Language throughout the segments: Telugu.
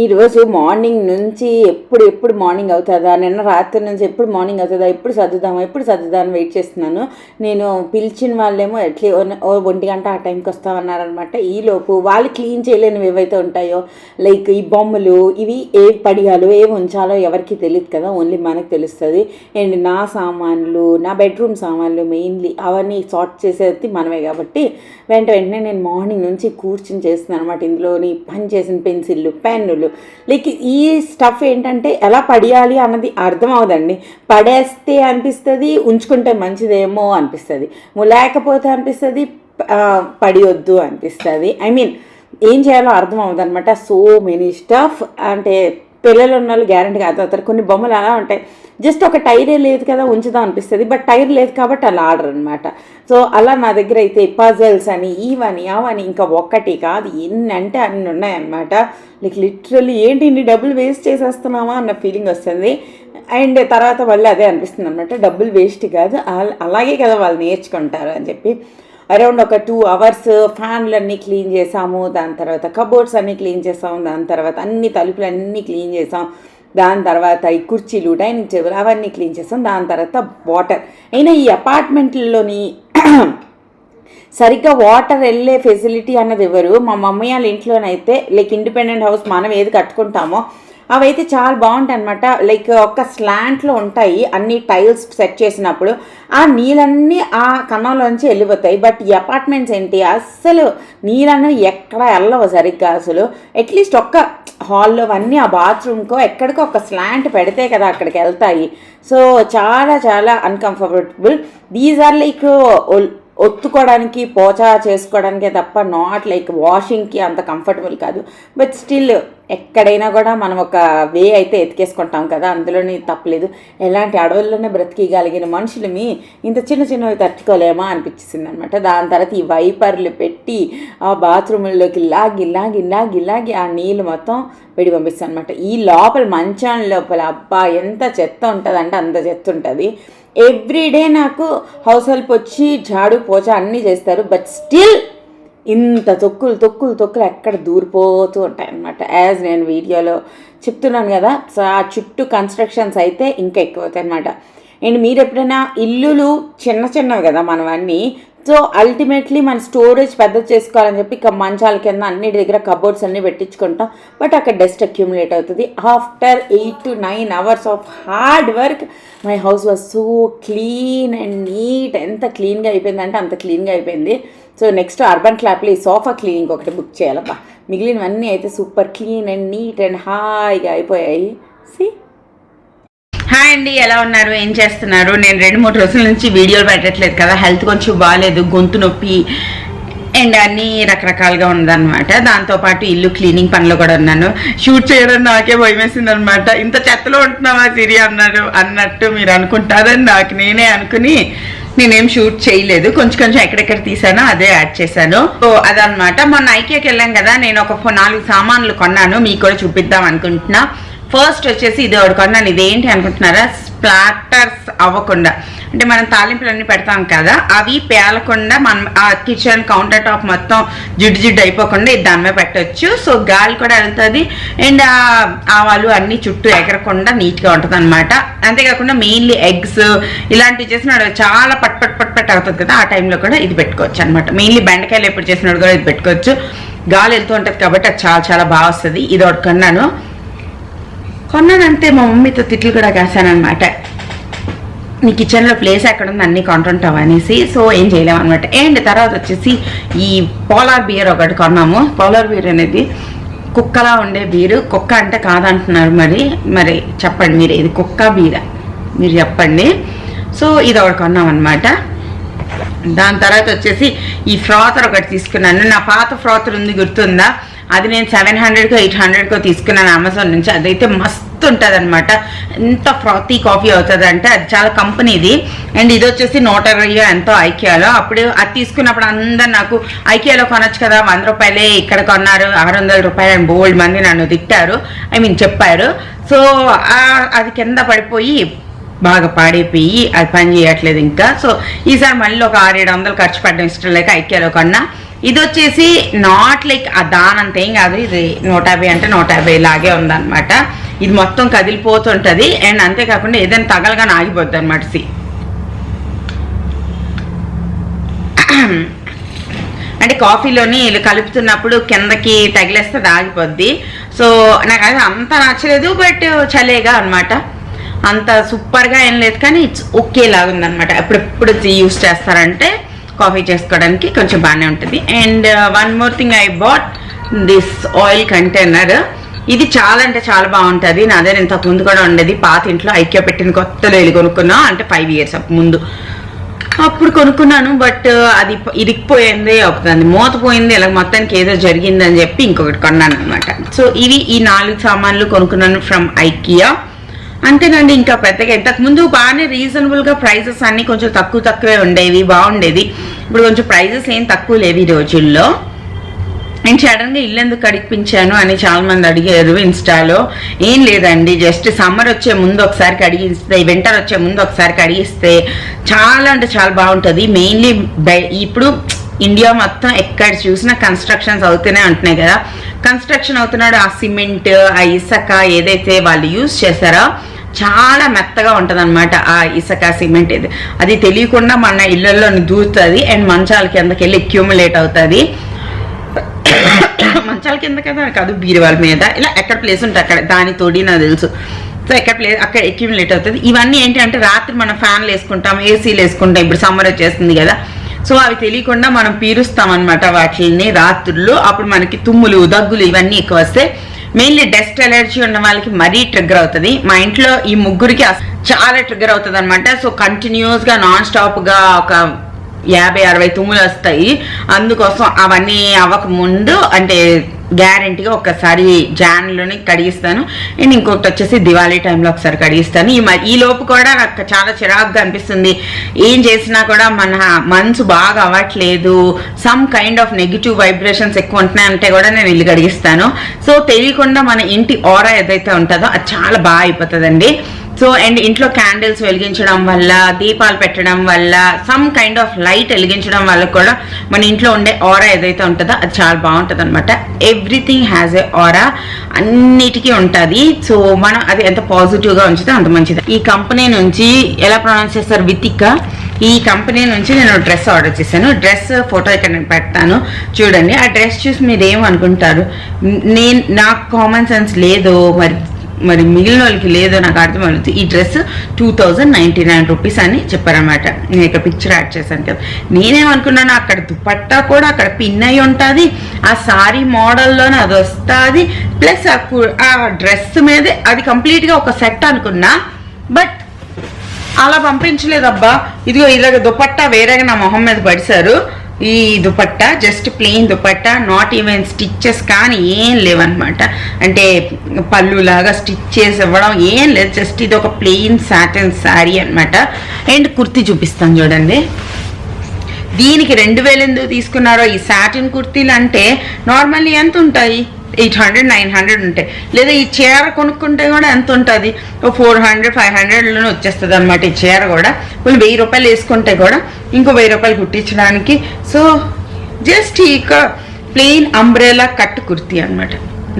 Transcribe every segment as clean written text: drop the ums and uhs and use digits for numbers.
ఈరోజు మార్నింగ్ నుంచి ఎప్పుడు మార్నింగ్ అవుతుందా, నిన్న రాత్రి నుంచి ఎప్పుడు మార్నింగ్ అవుతుందా, ఎప్పుడు సర్దుదాం అని వెయిట్ చేస్తున్నాను. నేను పిలిచిన వాళ్ళేమో ఓ 1 గంట ఆ టైంకి వస్తామన్నారనమాట. ఈలోపు వాళ్ళు క్లీన్ చేయలేనివి ఏవైతే ఉంటాయో, లైక్ ఈ బొమ్మలు, ఇవి ఏ పడియాలో ఏవి ఉంచాలో ఎవరికి తెలియదు కదా, ఓన్లీ మనకు తెలుస్తుంది. అండ్ నా సామాన్లు, నా బెడ్రూమ్ సామాన్లు మెయిన్లీ అవన్నీ సార్ట్ చేసేది మనమే కాబట్టి వెంటనే నేను మార్నింగ్ నుంచి కూర్చుని చేస్తున్నాను అనమాట. ఇందులోని పని చేసిన పెన్సిళ్ళు, పెన్నులు, లైక్ ఈ స్టఫ్ ఏంటంటే ఎలా పడియాలి అన్నది అర్థం అవదండి. పడేస్తే అనిపిస్తుంది, ఉంచుకుంటే మంచిదేమో అనిపిస్తుంది, లేకపోతే అనిపిస్తుంది పడియొద్దు అనిపిస్తుంది. ఏం చేయాలో అర్థం అవ్వదు అనమాట. So many stuff. అంటే పిల్లలు ఉన్న వాళ్ళు గ్యారెంటీగా అవుతారు. కొన్ని బొమ్మలు అలా ఉంటాయి, జస్ట్ ఒక టైరే లేదు కదా ఉంచుదాం అనిపిస్తుంది, బట్ టైర్ లేదు కాబట్టి అలా ఆర్డర్ అనమాట. సో అలా నా దగ్గర అయితే పజల్స్ అని, ఇవని అవని, ఇంకా ఒక్కటి కాదు ఎన్ని అంటే అన్ని ఉన్నాయన్నమాట. లైక్ లిటరల్లీ ఏంటి ఇన్ని డబ్బులు వేస్ట్ చేసేస్తున్నామా అన్న ఫీలింగ్ వస్తుంది. అండ్ తర్వాత మళ్ళీ అదే అనిపిస్తుంది అనమాట, డబ్బులు వేస్ట్ కాదు, అలాగే కదా వాళ్ళు నేర్చుకుంటారు అని చెప్పి. అరౌండ్ ఒక 2 hours ఫ్యాన్లన్నీ క్లీన్ చేసాము, దాని తర్వాత కబోర్డ్స్ అన్నీ క్లీన్ చేసాము, దాని తర్వాత అన్ని తలుపులు అన్నీ క్లీన్ చేసాం, దాని తర్వాత ఈ కుర్చీలు, డైనింగ్ టేబుల్ అవన్నీ క్లీన్ చేసాం, దాని తర్వాత వాటర్. అయినా ఈ అపార్ట్మెంట్లోని సరిగ్గా వాటర్ వెళ్ళే ఫెసిలిటీ అన్నది ఎవరు, మా మమ్మీ వాళ్ళ ఇంట్లోనైతే లైక్ ఇండిపెండెంట్ హౌస్ మనం ఏది కట్టుకుంటామో అవైతే చాలా బాగుంటాయి అనమాట. లైక్ ఒక స్లాంట్లో ఉంటాయి, అన్ని టైల్స్ సెట్ చేసినప్పుడు ఆ నీళ్ళన్నీ ఆ కన్నంలోంచి వెళ్ళిపోతాయి. బట్ ఈ అపార్ట్మెంట్స్ ఏంటి, అస్సలు నీళ్ళను ఎక్కడ వెళ్ళవు సరిగ్గా. అసలు అట్లీస్ట్ ఒక్క హాల్లో అన్నీ ఆ బాత్రూమ్కో ఎక్కడికో ఒక స్లాంట్ పెడితే కదా అక్కడికి వెళ్తాయి. సో చాలా చాలా అన్కంఫర్టబుల్. దీస్ ఆర్ లైక్ ఒత్తుకోవడానికి, పోచా చేసుకోవడానికే తప్ప నాట్ లైక్ వాషింగ్కి అంత కంఫర్టబుల్ కాదు. బట్ స్టిల్ ఎక్కడైనా కూడా మనం ఒక వే అయితే ఎతికేసుకుంటాం కదా, అందులోని తప్పలేదు. ఎలాంటి అడవుల్లోనే బ్రతికిగలిగిన మనుషులమి ఇంత చిన్నవి తట్టుకోలేమా అనిపించింది అనమాట. దాని తర్వాత ఈ వైపర్లు పెట్టి ఆ బాత్రూముల్లోకి లాగి ఆ నీళ్ళు మొత్తం పెడి పంపిస్తాను అనమాట. ఈ లోపల మంచం లోపల అబ్బా ఎంత చెత్త ఉంటుందంటే అంత చెత్త ఉంటుంది. ఎవ్రీడే నాకు హౌస్ హెల్ప్ వచ్చి జాడు పోచా అన్నీ చేస్తారు, బట్ స్టిల్ ఇంత తొక్కులు ఎక్కడ దూరిపోతూ ఉంటాయి అన్నమాట. యాజ్ నేను వీడియోలో చెప్తున్నాను కదా, సో ఆ చుట్టూ కన్స్ట్రక్షన్స్ అయితే ఇంకా ఎక్కువ అవుతాయి అనమాట. అండ్ మీరు ఎప్పుడైనా ఇల్లులు చిన్నవి కదా మనవన్నీ, సో అల్టిమేట్లీ మన స్టోరేజ్ పెద్ద చేసుకోవాలని చెప్పి ఇక మంచాల కింద అన్నిటి దగ్గర కబోర్డ్స్ అన్నీ పెట్టించుకుంటాం, బట్ అక్కడ డస్ట్ అక్యూములేట్ అవుతుంది. After 8 to 9 hours of hard work my house was so clean and neat. ఎంత క్లీన్గా అయిపోయిందంటే అంత క్లీన్గా అయిపోయింది. సో నెక్స్ట్ అర్బన్ క్లాప్లో ఈ సోఫా క్లీనింగ్ ఒకటి బుక్ చేయాలబ్బా. మిగిలినవన్నీ అయితే super clean and neat and హాయిగా అయిపోయాయి. సి హాయ్ అండి, ఎలా ఉన్నారు, ఏం చేస్తున్నారు? నేను 2-3 రోజుల నుంచి వీడియోలు పెట్టట్లేదు కదా, హెల్త్ కొంచెం బాగాలేదు, గొంతు నొప్పి అండ్ అన్నీ రకరకాలుగా ఉందన్నమాట. దాంతోపాటు ఇల్లు క్లీనింగ్ పనిలో కూడా ఉన్నాను. షూట్ చేయడం నాకే భయం వేసింది అనమాట. ఇంత చెత్తలో ఉంటున్నావా సిరి అన్నట్టు మీరు అనుకుంటారని నాకు నేనే అనుకుని నేనేం షూట్ చేయలేదు. కొంచెం ఎక్కడెక్కడ తీసానో అదే యాడ్ చేశాను. సో అదనమాట. మొన్న ఐకియాకి వెళ్ళాం కదా, నేను ఒక 4 సామాన్లు కొన్నాను, మీకు కూడా చూపిద్దాం అనుకుంటున్నా. ఫస్ట్ వచ్చేసి ఇది ఒకటి కొన్నాను. ఇదేంటి అనుకుంటున్నారా, స్ప్లాటర్స్ అవ్వకుండా, అంటే మనం తాలింపులన్నీ పెడతాం కదా, అవి పేలకుండా మనం ఆ కిచెన్ కౌంటర్ టాప్ మొత్తం జిడ్డు అయిపోకుండా ఇది దాని మీద పెట్టచ్చు. సో గాలి కూడా వెళ్తుంది అండ్ ఆవాలు అన్నీ చుట్టూ ఎగరకుండా నీట్గా ఉంటుంది అనమాట. అంతేకాకుండా మెయిన్లీ ఎగ్స్ ఇలాంటివి చేసినాడు చాలా పట్ అవుతుంది కదా, ఆ టైంలో కూడా ఇది పెట్టుకోవచ్చు అనమాట. మెయిన్లీ బెండకాయలు ఎప్పుడు చేసినాడు కూడా ఇది పెట్టుకోవచ్చు. గాలి వెళ్తూ ఉంటుంది కాబట్టి అది చాలా బాగా వస్తుంది. ఇది ఒకటి కొన్నానంటే మా మమ్మీతో తిట్లు కూడా కాశానమాట, నీ కిచెన్లో ప్లేస్ ఎక్కడ ఉంది అన్నీ కొంటుంటావు అనేసి. సో ఏం చేయలేము అనమాట. అండ్ తర్వాత వచ్చేసి ఈ పోలార్ బియర్ ఒకటి కొన్నాము. పోలార్ బియర్ అనేది కుక్కలా ఉండే బీరు. కుక్క అంటే కాదంటున్నారు, మరి చెప్పండి మీరు, ఇది కుక్క బీరా మీరు చెప్పండి. సో ఇది ఒకటి కొన్నాం అనమాట. దాని తర్వాత వచ్చేసి ఈ ఫ్రాతర్ ఒకటి తీసుకున్నాను. నా పాత ఫ్రాతర్ ఉంది, గుర్తుందా? అది నేను 700కో 800కో తీసుకున్నాను అమెజాన్ నుంచి. అదైతే మస్తు ఉంటుంది అనమాట. ఎంత ఫ్రాతీ కాఫీ అవుతుంది అంటే అది చాలా కంపెనీది. అండ్ ఇది వచ్చేసి 120 ఎంతో ఐకియాలో. అప్పుడు అది తీసుకున్నప్పుడు అందరు నాకు ఐకియాలో కొనొచ్చు కదా, 100 రూపాయలే, ఇక్కడ కొన్నారు 600 రూపాయలు అని బోల్డ్ మంది నన్ను తిట్టారు, చెప్పారు. సో అది కింద పడిపోయి బాగా పాడైపోయి అది పని చేయట్లేదు ఇంకా. సో ఈసారి మళ్ళీ ఒక 600-700 ఖర్చు పెట్టడం ఇష్టం లేక ఐకియాలో కొన్నా. ఇది వచ్చేసి నాట్ లైక్ దానంత ఏం కాదు, ఇది 150 అంటే 150 లాగే ఉందన్నమాట. ఇది మొత్తం కదిలిపోతుంటది అండ్ అంతేకాకుండా ఏదైనా తగలగానే ఆగిపోద్ది అనమాట. అంటే కాఫీలోని కలుపుతున్నప్పుడు కిందకి తగిలేస్తే ఆగిపోద్ది. సో నాకు అది అంత నచ్చలేదు, బట్ చలేగా అనమాట, అంత సూపర్గా ఏం లేదు, కానీ ఇట్స్ ఓకే లాగా ఉందనమాట. ఎప్పుడెప్పుడు యూస్ చేస్తారంటే కాఫీ చేసుకోవడానికి కొంచెం బాగానే ఉంటుంది. And one more thing, I bought this oil container. ఇది చాలా అంటే చాలా బాగుంటుంది. నా దగ్గర ఇంతకు ముందు కూడా ఉండేది, పాత ఇంట్లో ఐక్యా పెట్టిన కొత్తలో వెళ్ళి కొనుక్కున్నా, అంటే 5 years ముందు అప్పుడు కొనుక్కున్నాను. బట్ అది ఇరిగిపోయింది, ఒకదాన్ని మూతపోయింది, ఇలా మొత్తానికి ఏదో జరిగిందని చెప్పి ఇంకొకటి కొన్నాను అనమాట. సో ఇవి ఈ 4 సామాన్లు కొనుక్కున్నాను ఫ్రమ్ ఐకియా. అంతేనండి, ఇంకా పెద్దగా ఇంతకుముందు బాగానే రీజనబుల్గా ప్రైజెస్ అన్నీ కొంచెం తక్కువే ఉండేవి, బాగుండేది. ఇప్పుడు కొంచెం ప్రైజెస్ ఏం తక్కువ లేవు ఈ రోజుల్లో. నేను సడన్గా ఇల్లు ఎందుకు కడిగిపించాను అని చాలా మంది అడిగారు ఇన్స్టాలో. ఏం లేదండి, జస్ట్ సమ్మర్ వచ్చే ముందు ఒకసారి కడిగిస్తే, వింటర్ వచ్చే ముందు ఒకసారి కడిగిస్తే చాలా అంటే చాలా బాగుంటుంది. మెయిన్లీ ఇప్పుడు ఇండియా మొత్తం ఎక్కడ చూసినా కన్స్ట్రక్షన్స్ అవుతూనే ఉంటున్నాయి కదా. కన్స్ట్రక్షన్ అవుతున్నాడు, ఆ సిమెంట్, ఆ ఇసుక ఏదైతే వాళ్ళు యూజ్ చేశారో చాలా మెత్తగా ఉంటుంది అనమాట. ఆ ఇసుక సిమెంట్ అది తెలియకుండా మన ఇళ్లలో దూరుతుంది అండ్ మంచాల కిందకి వెళ్ళి అక్యూములేట్ అవుతుంది. మంచాల కింద కదా కాదు, బీరువాల మీద, ఇలా ఎక్కడ ప్లేస్ ఉంటే అక్కడ, దాని తోడి నాకు తెలుసు. సో ఎక్కడ ప్లేస్ అక్కడ అక్యూములేట్ అవుతుంది. ఇవన్నీ ఏంటి అంటే రాత్రి మనం ఫ్యాన్లు వేసుకుంటాం, ఏసీలు వేసుకుంటాం, ఇప్పుడు సమ్మర్ వచ్చేస్తుంది కదా. సో అవి తెలియకుండా మనం పీరుస్తాం అనమాట వాటిని రాత్రులు. అప్పుడు మనకి తుమ్ములు, దగ్గులు ఇవన్నీ ఎక్కువ వస్తాయి. మెయిన్లీ డస్ట్ అలర్జీ ఉన్న వాళ్ళకి మరీ ట్రిగ్గర్ అవుతుంది. మా ఇంట్లో ఈ ముగ్గురికి చాలా ట్రిగ్గర్ అవుతుంది అనమాట. సో కంటిన్యూస్గా నాన్ స్టాప్గా ఒక 50-60 తుమ్ములు వస్తాయి. అందుకోసం అవన్నీ అవ్వక ముందు అంటే గ్యారెంటీగా ఒకసారి జాన్లోనే కడిగిస్తాను. అండ్ ఇంకొకటి వచ్చేసి దివాళీ టైంలో ఒకసారి కడిగిస్తాను. ఈ లోపు కూడా నాకు చాలా చిరాకుగా అనిపిస్తుంది, ఏం చేసినా కూడా మన మనసు బాగా అవ్వట్లేదు, some kind of negative vibrations ఎక్కువ ఉంటున్నాయి అంటే కూడా నేను ఇల్లు కడిగిస్తాను. సో తెలియకుండా మన ఇంటి ఆరా ఏదైతే ఉంటుందో అది చాలా బాగా అయిపోతుందండి. సో అండ్ ఇంట్లో క్యాండిల్స్ వెలిగించడం వల్ల, దీపాలు పెట్టడం వల్ల, సమ్ కైండ్ ఆఫ్ లైట్ వెలిగించడం వల్ల కూడా మన ఇంట్లో ఉండే ఆరా ఏదైతే ఉంటుందో అది చాలా బాగుంటుంది అనమాట. ఎవ్రీథింగ్ హ్యాస్ ఏ ఆరా, అన్నిటికీ ఉంటుంది. సో మనం అది ఎంత పాజిటివ్గా ఉంచితే అంత మంచిది. ఈ కంపెనీ నుంచి ఎలా ప్రొనౌన్స్ చేస్తారు, వితికా, ఈ కంపెనీ నుంచి నేను డ్రెస్ ఆర్డర్ చేశాను. డ్రెస్ ఫోటో ఇక్కడ నేను పెడతాను చూడండి. ఆ డ్రెస్ చూసి మీరు ఏమనుకుంటారు, నాకు కామన్ సెన్స్ లేదు, మరి మిగిలిన వాళ్ళకి లేదో నాకు అర్థమవుతుంది. ఈ డ్రెస్ 2099 రూపీస్ అని చెప్పారనమాట. నేను ఇక్కడ పిక్చర్ యాడ్ చేశాను కదా. నేనేమనుకున్నాను, అక్కడ దుపట్టా కూడా అక్కడ పిన్ అయి ఉంటుంది, ఆ సారీ మోడల్లోనే అది వస్తుంది, ప్లస్ ఆ డ్రెస్ మీదే అది కంప్లీట్గా ఒక సెట్ అనుకున్నా. బట్ అలా పంపించలేదబ్బా. ఇదిగో ఇలాగ దుపట్టా వేరేగా నా మొహం మీద పడిశారు. ఈ dupatta just plain dupatta, not even stitches కానీ ఏం లేవన్నమాట. అంటే పళ్ళులాగా స్టిచ్ చేసి ఇవ్వడం ఏం లేదు, జస్ట్ ఇది ఒక ప్లెయిన్ సాటిన్ శారీ అనమాట. అండ్ కుర్తీ చూపిస్తాను చూడండి. దీనికి 2000 ఎందుకు తీసుకున్నారో, ఈ సాటిన్ కుర్తీలు అంటే నార్మల్లీ ఎంత ఉంటాయి, 800-900 ఉంటాయి. లేదా ఈ చీర కొనుక్కుంటే కూడా ఎంత ఉంటుంది, 400-500లోనే వచ్చేస్తుంది అనమాట. ఈ చీర కూడా వాళ్ళు 1000 రూపాయలు వేసుకుంటే కూడా ఇంకో 1000 రూపాయలు కుట్టించడానికి. సో జస్ట్ ఇక ప్లెయిన్ అంబ్రెలా కట్ కుర్తీ అనమాట.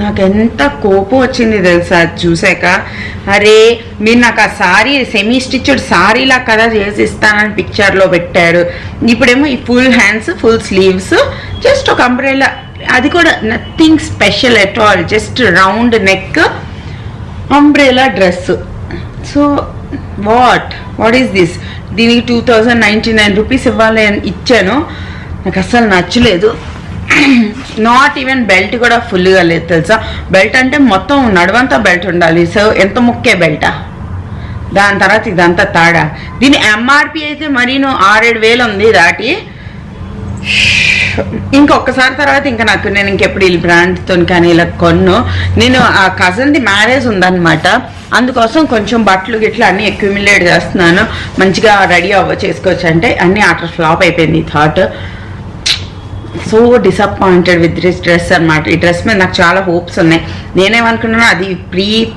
నాకు ఎంత కోపం వచ్చింది తెలుసా చూసాక. అరే మీరు నాకు ఆ సారీ సెమీ స్టిచ్డ్ సారీలా కదా చేసి ఇస్తానని పిక్చర్లో పెట్టారు. ఇప్పుడేమో ఈ full hands, full sleeves, just ఒక అంబ్రెలా, అది కూడా nothing special at all, just round neck umbrella dress. So what is this? దీనికి 2099 రూపీస్ ఇవ్వాలి ఇచ్చాను. నాకు అస్సలు నచ్చలేదు. నాట్ ఈవెన్ బెల్ట్ కూడా ఫుల్గా లేదు తెలుసా. బెల్ట్ అంటే మొత్తం నడువంతా బెల్ట్ ఉండాలి. సో ఎంత ముక్కే బెల్టా, దాని తర్వాత ఇదంతా తాడా. దీని ఎంఆర్పి అయితే మరీను 6-7 ఉంది దాటి. ఇంకొకసారి తర్వాత ఇంకా నేను ఇంకెప్పుడు ఈ బ్రాండ్తో కానీ ఇలా కొన్ను. నేను ఆ కజిన్ది మ్యారేజ్ ఉందన్నమాట, అందుకోసం కొంచెం బట్టలు గిట్లా అన్నీ అక్యూములేట్ చేస్తున్నాను, మంచిగా రెడీ చేసుకోవచ్చు అంటే. అన్నీ ఆటర్ ఫ్లాప్ అయిపోయింది ఈ thought. So disappointed with this dress అనమాట. ఈ డ్రెస్ మీద నాకు చాలా హోప్స్ ఉన్నాయి. నేనేమనుకున్నాను, అది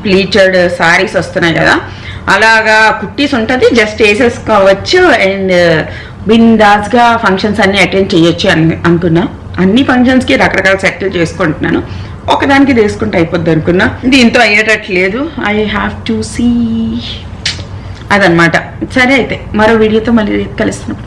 ప్లీటెడ్ సారీస్ వస్తున్నాయి కదా, అలాగా కుట్టీస్ ఉంటుంది, జస్ట్ వేసేసుకోవచ్చు అండ్ బిందాస్గా ఫంక్షన్స్ అన్నీ అటెండ్ చేయొచ్చు అనుకున్నా. అన్ని ఫంక్షన్స్కి రకరకాల సెట్లు చేసుకుంటున్నాను, ఒకదానికి తీసుకుంటే అయిపోద్ది అనుకున్నా. దీంతో అయ్యేటట్లేదు. ఐ హ్యావ్ టు సీ అదనమాట. సరే అయితే మరో వీడియోతో మళ్ళీ కలుస్తున్నప్పుడు